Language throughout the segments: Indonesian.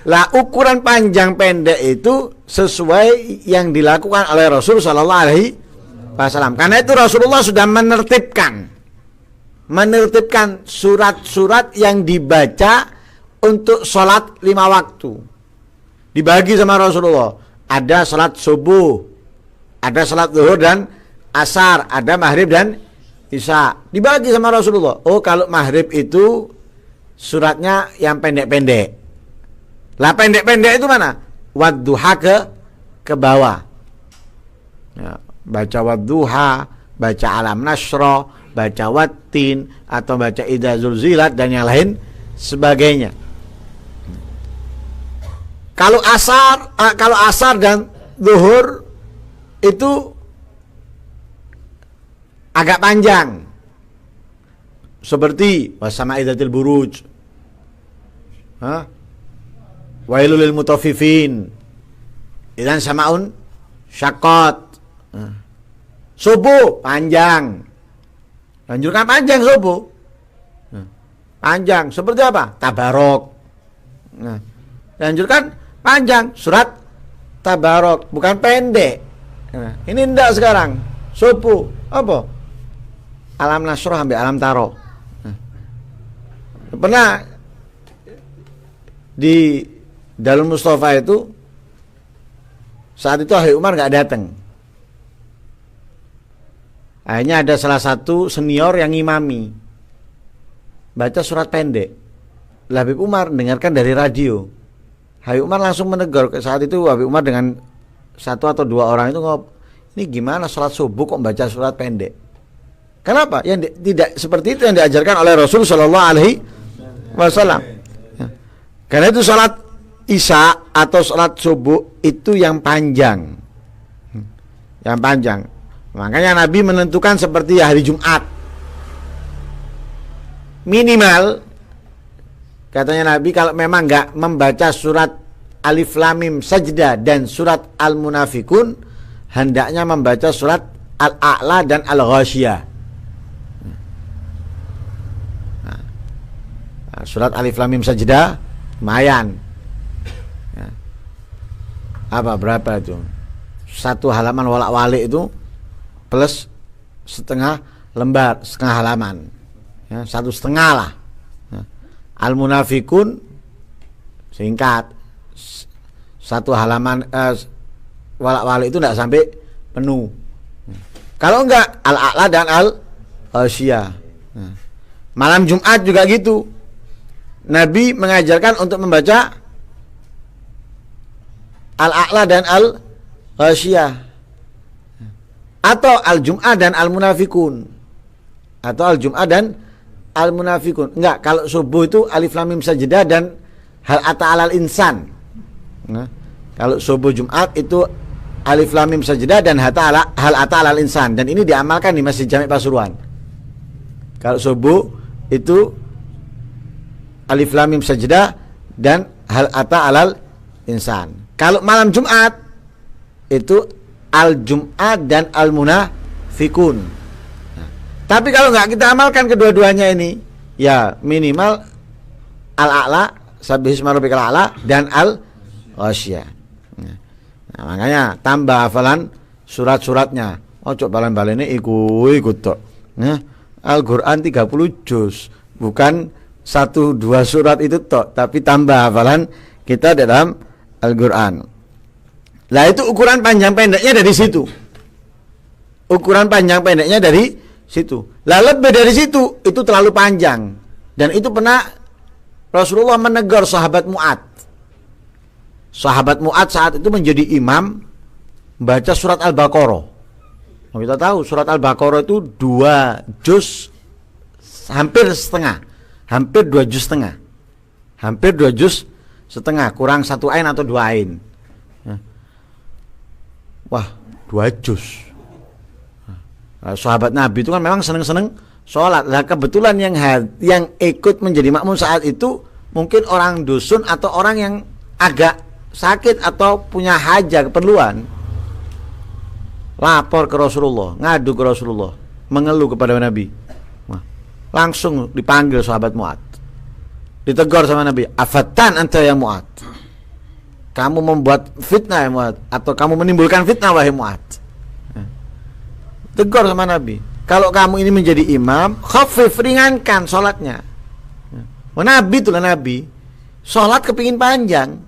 Lah ukuran panjang pendek itu sesuai yang dilakukan oleh Rasul sallallahu alaihi wasallam. Karena itu Rasulullah sudah menertibkan surat-surat yang dibaca untuk sholat 5 waktu. Dibagi sama Rasulullah. Ada sholat subuh, ada sholat zuhur dan asar, ada maghrib dan isya. Dibagi sama Rasulullah. Oh, kalau maghrib itu suratnya yang pendek-pendek. Lah pendek-pendek itu mana? Wadduha ke bawah. Ya, baca wadduha, baca alam nasra, baca wattin, atau baca idza zulzilat dan yang lain sebagainya. Kalau asar dan zuhur itu agak panjang. Seperti wasama'i dzatil buruj. Wailul lil mutaffifin. Idzan samaun syaqqat. Subuh panjang. Lanjutkan panjang subuh. Panjang seperti apa? Tabarok. Lanjutkan panjang surat Tabarok, bukan pendek. Ini enggak sekarang. Subuh apa? Alam Nasrah sampai Alam Taro. Pernah di Darul Mustafa itu saat itu Habib Umar nggak datang. Akhirnya ada salah satu senior yang ngimami, baca surat pendek. Habib Umar dengarkan dari radio. Habib Umar langsung menegur. Saat itu Habib Umar dengan 1 atau 2 orang itu ngomong, ini gimana sholat subuh kok baca surat pendek? Kenapa? Yang tidak seperti itu yang diajarkan oleh Rasul Shallallahu Alaihi Wasallam. Karena itu sholat isya atau sholat subuh itu yang panjang, Makanya Nabi menentukan seperti hari Jumat. Minimal katanya Nabi kalau memang nggak membaca surat Alif Lam Mim Sajdah dan surat Al-Munafikun, hendaknya membaca surat Al-A'la dan Al-Ghasyiyah. Surat Alif Lam Mim Sajdah lumayan. Apa berapa itu? 1 halaman walak-walik itu plus setengah lembar, setengah halaman. Ya, 1,5 lah. Al-Munafikun singkat, 1 halaman walak-walik itu tidak sampai penuh. Kalau enggak Al-A'la dan Al-Ghasyiyah. Malam Jumat juga gitu. Nabi mengajarkan untuk membaca Al-A'la dan Al-Ghasyiyah, atau Al-Jum'ah dan Al-Munafikun, atau Al-Jum'ah dan Al-Munafikun. Enggak, kalau subuh itu Alif Lam Mim Sajdah dan Hal Ata 'alal Insan. Kalau subuh Jumat itu Alif Lam Mim Sajdah dan Hal Ata 'alal Insan, dan ini diamalkan di Masjid Jami' Pasuruan. Kalau subuh itu Alif Lam Mim Sajdah dan Hal Ata 'alal Insan. Kalau malam Jumat itu Al-Jum'ah dan Al-Munafikun. Tapi kalau nggak kita amalkan kedua-duanya ini, ya minimal Al-A'la, Sabbihisma Rabbikal A'la dan Al-Ghasyiyah. Nah, makanya tambah hafalan surat-suratnya. Ojo balen-balene ikut tok. Al-Qur'an 30 juz, bukan 1-2 surat itu tok, tapi tambah hafalan kita dalam Al-Qur'an. Lah itu ukuran panjang pendeknya dari situ. Ukuran panjang pendeknya dari situ. Lah lebih dari situ itu terlalu panjang. Dan itu pernah Rasulullah menegur sahabat Mu'ad. Sahabat Mu'ad saat itu menjadi imam baca surat Al-Baqarah. Nah, kita tahu surat Al-Baqarah itu 2 juz hampir setengah. Hampir 2 juz setengah. Hampir 2 juz setengah, kurang 1 ain atau 2 ain. Wah, 2 juz. Sahabat Nabi itu kan memang seneng-seneng sholat. Nah, kebetulan yang ikut menjadi makmum saat itu mungkin orang dusun atau orang yang agak sakit atau punya hajat, keperluan. Lapor ke Rasulullah, ngadu ke Rasulullah, mengeluh kepada Nabi. Wah, langsung dipanggil sahabat Mu'ad. Ditegur sama Nabi, "Afatan anta ya Mu'ad?" kamu membuat fitnah ya Mu'ad, atau kamu menimbulkan fitnah wahai Mu'ad. Tegur sama Nabi, kalau kamu ini menjadi imam, khafif, ringankan sholatnya. Nabi itulah Nabi, sholat kepingin panjang,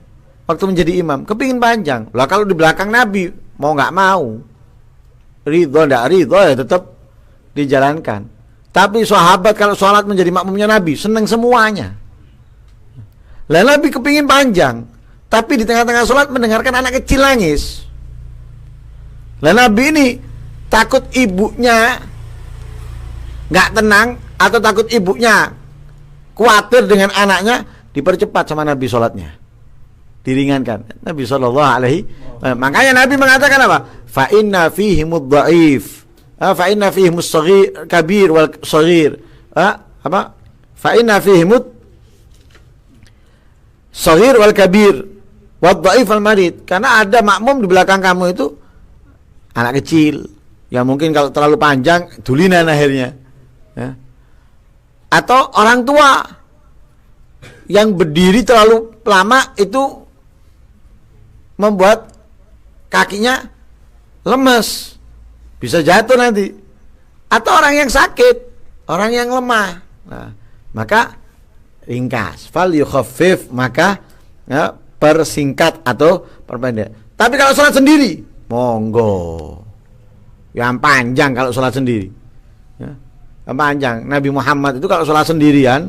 waktu menjadi imam kepingin panjang. Lah kalau di belakang Nabi mau nggak mau, ridho ndak ridho ya tetap dijalankan. Tapi sahabat kalau sholat menjadi makmumnya Nabi seneng semuanya. Lah Nabi kepingin panjang, tapi di tengah-tengah sholat mendengarkan anak kecil nangis. Lah Nabi ini takut ibunya nggak tenang atau takut ibunya khawatir dengan anaknya, dipercepat sama Nabi sholatnya, diringankan. Nabi SAW, makanya Nabi mengatakan apa? Fa inna fihimud dha'if, fa inna fihimus saghir kabir wal saghir, apa? Fa inna fihimud saghir wal kabir wal dha'if wal marid. Karena ada makmum di belakang kamu itu anak kecil yang mungkin kalau terlalu panjang dulinan akhirnya, ya. Atau orang tua yang berdiri terlalu lama itu membuat kakinya lemes, bisa jatuh nanti. Atau orang yang sakit, orang yang lemah. Nah, maka ringkas, fal yukhaffif, maka ya, persingkat atau perpendek. Tapi kalau sholat sendiri, monggo yang panjang. Kalau sholat sendiri, ya, yang panjang. Nabi Muhammad itu kalau sholat sendirian,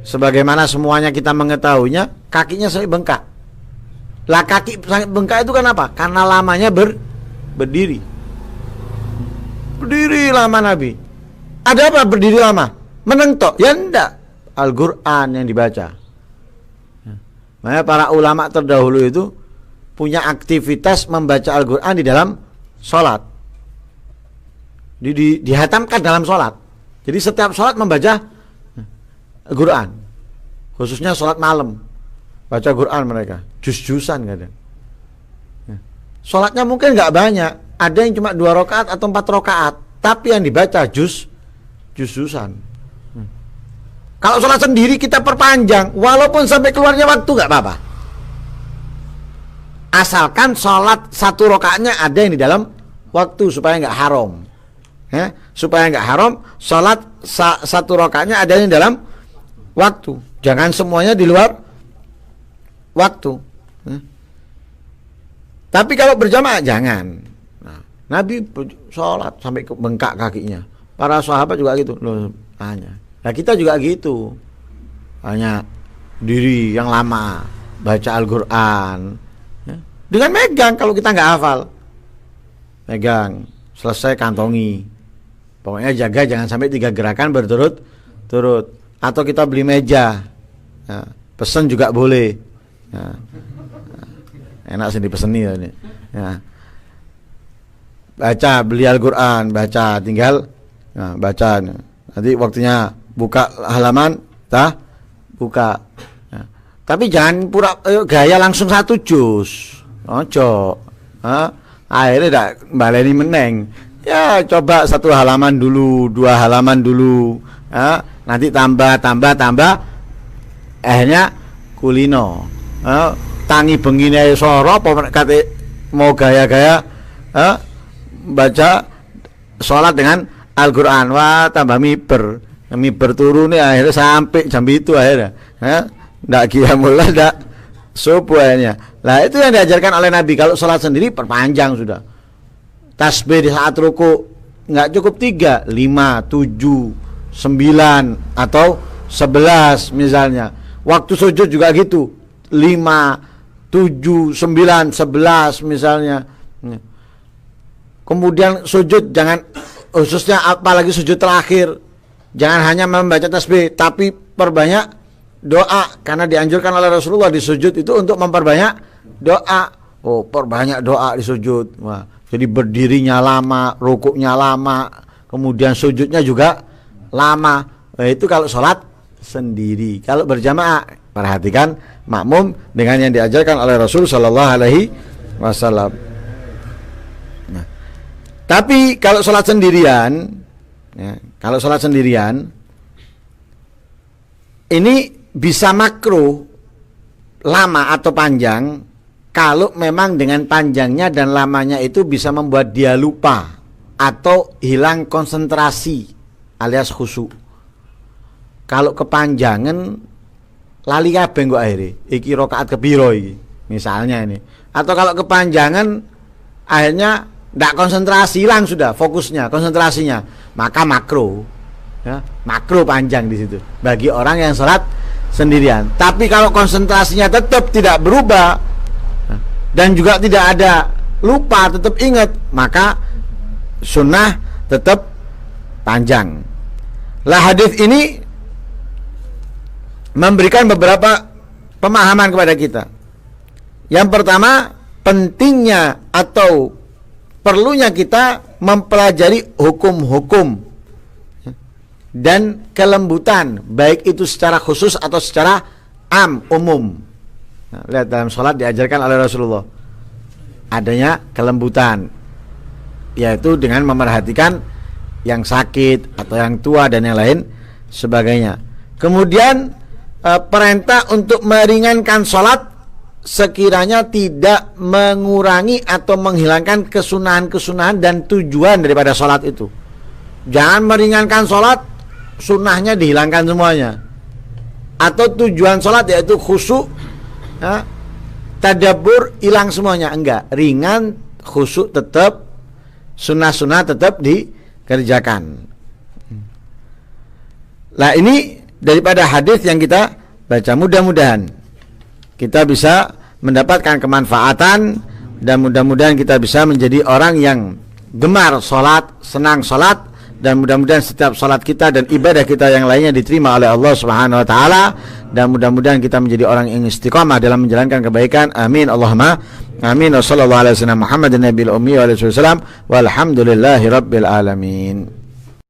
sebagaimana semuanya kita mengetahuinya, kakinya sampai bengkak. Lah kaki sampai bengkak itu kan apa? Karena lamanya berdiri. Berdiri lama Nabi. Ada apa berdiri lama? Menentok? Ya enggak. Al-Quran yang dibaca. Makanya para ulama terdahulu itu punya aktivitas membaca Al-Quran di dalam sholat. Dihatamkan dalam sholat. Jadi setiap sholat membaca Al-Quran. Khususnya sholat malam, baca Quran mereka, juz-juzan kadang. Sholatnya mungkin nggak banyak, ada yang cuma 2 rakaat atau 4 rakaat, tapi yang dibaca juz-juzan. Kalau sholat sendiri kita perpanjang, walaupun sampai keluarnya waktu nggak apa-apa. Asalkan sholat 1 rakaatnya ada yang di dalam waktu supaya nggak haram. Ya, supaya nggak haram, sholat 1 rakaatnya ada yang di dalam waktu. Jangan semuanya di luar waktu. Tapi kalau berjamaah jangan. Nah, Nabi sholat sampai bengkak kakinya. Para sahabat juga gitu. Loh, tanya. Nah kita juga gitu. Hanya diri yang lama, baca Al-Quran, ya. Dengan megang kalau kita nggak hafal. Megang, selesai kantongi. Pokoknya jaga jangan sampai 3 gerakan berturut-turut. Atau kita beli meja, ya, pesen juga boleh, ya. Enak sih dipeseni ya, ini. Ya. Baca, beli Al-Quran, baca, tinggal ya, baca. Nanti waktunya buka halaman, buka. Ya. Tapi jangan pura gaya langsung 1 juz, ojo. Akhirnya tidak baleni meneng. Ya coba 1 halaman dulu, 2 halaman dulu. Ya. Nanti tambah, akhirnya kulino. Tangi bengine soro, kate mau gaya-gaya, baca sholat dengan Al-Quran, wah tambah miber turun nih, akhirnya sampai jam itu akhirnya, ndak qiyamul ndak subuh akhirnya. Lah itu yang diajarkan oleh Nabi. Kalau sholat sendiri perpanjang sudah. Tasbih di saat ruku nggak cukup 3, 5, 7, 9 atau 11 misalnya. Waktu sujud juga gitu, 5, 7, 9, 11 misalnya. Kemudian sujud jangan, khususnya apalagi sujud terakhir, jangan hanya membaca tasbih, tapi perbanyak doa, karena dianjurkan oleh Rasulullah di sujud itu untuk memperbanyak doa. Oh, perbanyak doa di sujud. Wah, jadi berdirinya lama, rukuknya lama, kemudian sujudnya juga lama. Nah, itu kalau sholat sendiri. Kalau berjamaah, perhatikan makmum dengan yang diajarkan oleh Rasul Sallallahu Alaihi Wasallam. Nah, tapi kalau sholat sendirian, ya, kalau sholat sendirian ini bisa makruh lama atau panjang kalau memang dengan panjangnya dan lamanya itu bisa membuat dia lupa atau hilang konsentrasi alias khusyuk. Kalau kepanjangan lali kabeh kok akhirnya iki rakaat kepiro iki misalnya ini, atau kalau kepanjangan akhirnya tidak konsentrasi, hilang sudah fokusnya, konsentrasinya, maka makro ya, makro panjang di situ bagi orang yang sholat sendirian. Tapi kalau konsentrasinya tetap tidak berubah dan juga tidak ada lupa, tetap ingat, maka sunnah tetap panjang. Lah hadis ini memberikan beberapa pemahaman kepada kita. Yang pertama, pentingnya atau perlunya kita mempelajari hukum-hukum dan kelembutan, baik itu secara khusus atau secara umum. Nah, lihat dalam sholat diajarkan oleh Rasulullah adanya kelembutan, yaitu dengan memerhatikan yang sakit atau yang tua dan yang lain sebagainya. Kemudian perintah untuk meringankan sholat sekiranya tidak mengurangi atau menghilangkan kesunahan-kesunahan dan tujuan daripada sholat itu. Jangan meringankan sholat, sunnahnya dihilangkan semuanya. Atau tujuan sholat yaitu khusyuk, tadabbur, hilang semuanya. Enggak, ringan, khusyuk tetap, sunnah-sunnah tetap dikerjakan. Nah, ini daripada hadis yang kita baca, mudah-mudahan kita bisa mendapatkan kemanfaatan dan mudah-mudahan kita bisa menjadi orang yang gemar sholat, senang sholat, dan mudah-mudahan setiap sholat kita dan ibadah kita yang lainnya diterima oleh Allah Subhanahu Wa Taala, dan mudah-mudahan kita menjadi orang yang istiqamah dalam menjalankan kebaikan. Amin Allahumma amin. Wassallallahu alaihi wasallam Muhammadin nabiyil ummi wa alihi wasallam walhamdulillahi rabbil alamin.